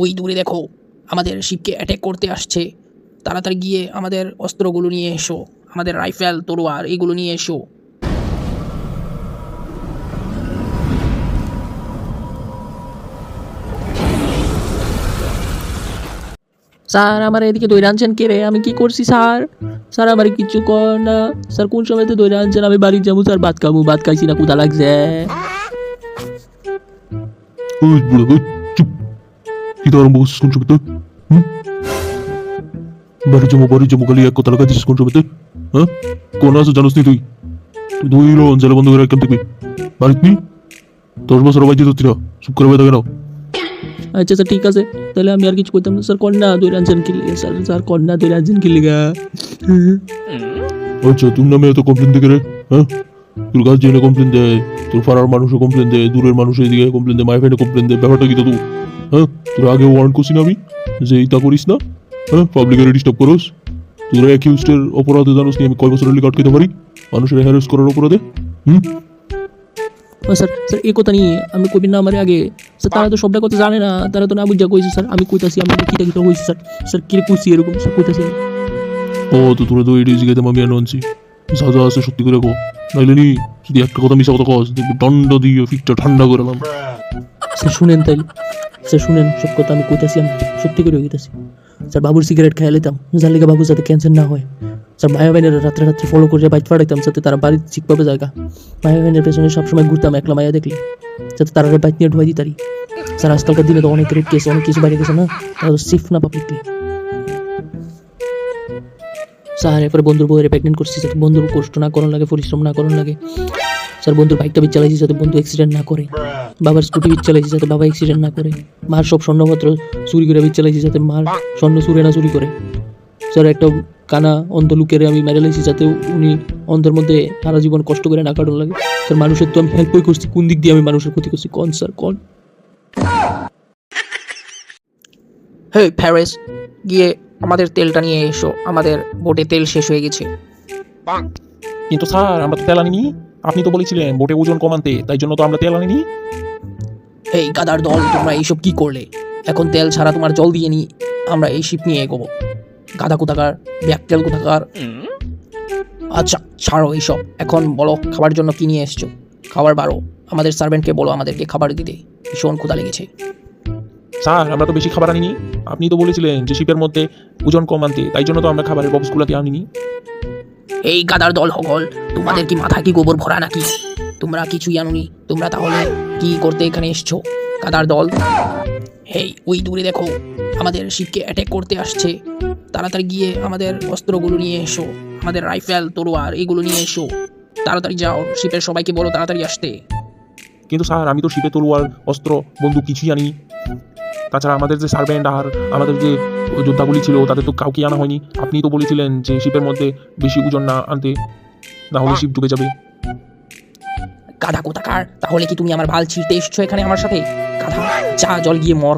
ওই দূরে দেখো, আমাদের শিপকে অ্যাটাক করতে আসছে। তাড়াতাড়ি গিয়ে আমাদের অস্ত্রগুলো নিয়ে এসো, আমাদের রাইফেল তরোয়ার এগুলো নিয়ে এসো। স্যার আমার এদিকে দইরা আনছেন কে রে? আমি কি করছি স্যার? স্যার আমার কিছু কর না স্যার। কোন সময়তে দইরা আনছেন? আমি বাড়ি যাবো স্যার, ভাত খাবো, ভাত খাইছি না, ক্ষুধা লাগছে। ওই বুড়ো, ওই চুপ। কি তো আরম্ভ করছিস কোন সময়তে? বাড়ি জমো খালি এক কথা লাগা দিছিস কোন সময়তে? হ্যাঁ, কোন আছে জানোস নি তুই? তুই দুই রন জেলে বন্ধ করে একদম দেখবি বাড়িত নি 10 বছর বাইতে ধরতি না, চুপ করে বাইতে কেন? আচ্ছা স্যার ঠিক আছে, তাহলে আমি আর কিছু করতাম না স্যার। কন্যা দইরা আনছেন কি লিগা স্যার? স্যার কন্যা দইরা আনছেন কি লিগা? আচ্ছা, তোর নামে এত কমপ্লেন দেখে রে? হ্যাঁ, তোর কাছে জেনে কমপ্লেন দেয়, তোর পাড়ার মানুষও কমপ্লেন দেয়, দূরের মানুষ এদিকে কমপ্লেন দেয়, মায়ের ফ্রেন্ডে কমপ্লেন দেয়। ব্যাপারটা কি তো তুই? হ্যাঁ, তোর আগে ওয়ারেন্ট করছি না আমি যে এইটা করিস না? হ্যাঁ, পাবলিকের ডিস্টার্ব করস। তোরা অ্যাকিউজডের অপরাধে জানোস নি আমি কয় বছরের লিগে আটকাইতে পারি মানুষের হ্যারাস করার অপরাধে? ও স্যার, স্যার এই কথা নিয়ে আপনি কইবেন না আমার আগে স্যার। তারা তো সবটা কথা জানে না, তারা তো না বুঝা কইছে স্যার। আমি কইতাছি আমি কিটা কিটা হইছে স্যার। স্যার কি কইছি এরকম স্যার কইতাছি আমি। ও তো তোরা তো এটি জিগাইতাম আমি এনে আনছি। যা যা আছে সত্যি করে কো, নাইলে নি যদি একটা কথা মিশা কথা কস দেখবি দণ্ড দিয়ে ফিটটা ঠান্ডা করে এলাম। স্যার শুনেন তাইলে, স্যার শুনেন সব কথা আমি কইতাছি, আমি সত্যি করে কইতাছি স্যার। বাবুর সিগারেট খাইয়া লইতাম যার লিগে বাবুর যাতে ক্যান্সার না হয় স্যার। মায়া বাইনের রাত্রে রাত্রে ফলো করে বাইক ফাটাইতাম যাতে তারা বাড়ির ঠিক পাবে জায়গা। মায়া বাইনের পেছনে সবসময় ঘুরতাম একলা মায়া দেখলে, যাতে তারা বাইক নিয়ে ঢুয়াই দিতারি স্যার। আজকালকার দিনে তো অনেক রেপ কেস অনেক কিছু বাইরে গেছে না, তারা তো সেফ না পাবলিকলি স্যার। এরপরে বন্ধুর বউয়ের প্রেগনেন্ট করছি যাতে বন্ধুর কষ্ট না করার লাগে, পরিশ্রম না করার লাগে স্যার। বন্ধুর বাইকটা বিচ চালাইছি যাতে বন্ধু অ্যাক্সিডেন্ট না করে। বাবার স্কুটি বিচ চালাইছি যাতে বাবা অ্যাক্সিডেন্ট না করে। মার সব স্বর্ণপত্র চুরি করে বিচ চালাইছি যাতে মার স্বর্ণ চুরে না চুরি করে স্যার। একটা কানা অন্ধ লোকের আমি মেরে লাইছি যাতে উনি অন্ধের মধ্যে সারা জীবন কষ্ট করে না কাটানো লাগে স্যার। মানুষের তো আমি হেল্পই করছি, কোন দিক দিয়ে আমি মানুষের ক্ষতি করছি কোন স্যার কোন? হে প্যারিস, গিয়ে আমাদের তেলটা নিয়ে এসো, আমাদের বোটে তেল শেষ হয়ে গেছে। কিন্তু স্যার আমরা তো তেল আনিনি। আপনি তো বলেছিলেন বোটে ওজন কমাতে, তাই জন্য তো আমরা তেল আনিনি। এই গাদার দল, তোমরা এইসব কি করলে? এখন তেল ছাড়া তোমার জল দিয়ে নি আমরা এই শিপ নিয়ে এগোবো। গাদা কোথাকার, ব্যাকটেল কোথাকার। আচ্ছা ছাড়ো এইসব, এখন বলো খাবার জন্য কি নিয়ে এসছো? খাবার বাড়ো, আমাদের সার্ভেন্টকে বলো আমাদেরকে খাবার দিতে, ভীষণ ক্ষুধা লেগেছে। স্যার আমরা তো বেশি খাবার আনিনি। আপনি তো বলেছিলেন যে শিপের মধ্যে ওজন কম আনতে, তাই জন্য তো আমরা খাবারের বক্সগুলোকে আনিনি। এই গাদার দল হগল, তোমাদের কি মাথা কি গোবর ভরা নাকি? তোমরা কিছুই আনুনি, তোমরা তাহলে কি করতে এখানে এসছো? গাদার দল। হেই ওই দূরে দেখো, আমাদের শিপকে অ্যাটাক করতে আসছে। তাড়াতাড়ি গিয়ে আমাদের অস্ত্রগুলো নিয়ে এসো, আমাদের রাইফেল তরোয়ার এগুলো নিয়ে এসো। তাড়াতাড়ি যাও, শিপের সবাইকে বলো তাড়াতাড়ি আসতে। কিন্তু স্যার আমি তো শিপে তলোয়ার অস্ত্র বন্দুক কিছুই আনি। তাছাড়া আমাদের যে সার্ভেন্ট আর আমাদের যে যোদ্ধাগুলি ছিল তাদের তো কাউকে আনা হয়নি। আপনি তো বলেছিলেন যে শিপের মধ্যে বেশি ওজন না আনতে, না হলে শিপ ডুবে যাবে। গাধা কোথাকার, তাহলে কি তুমি আমার বাল ছিঁড়তে এসছো এখানে আমার সাথে? গাধা, যা জল গিয়ে মর।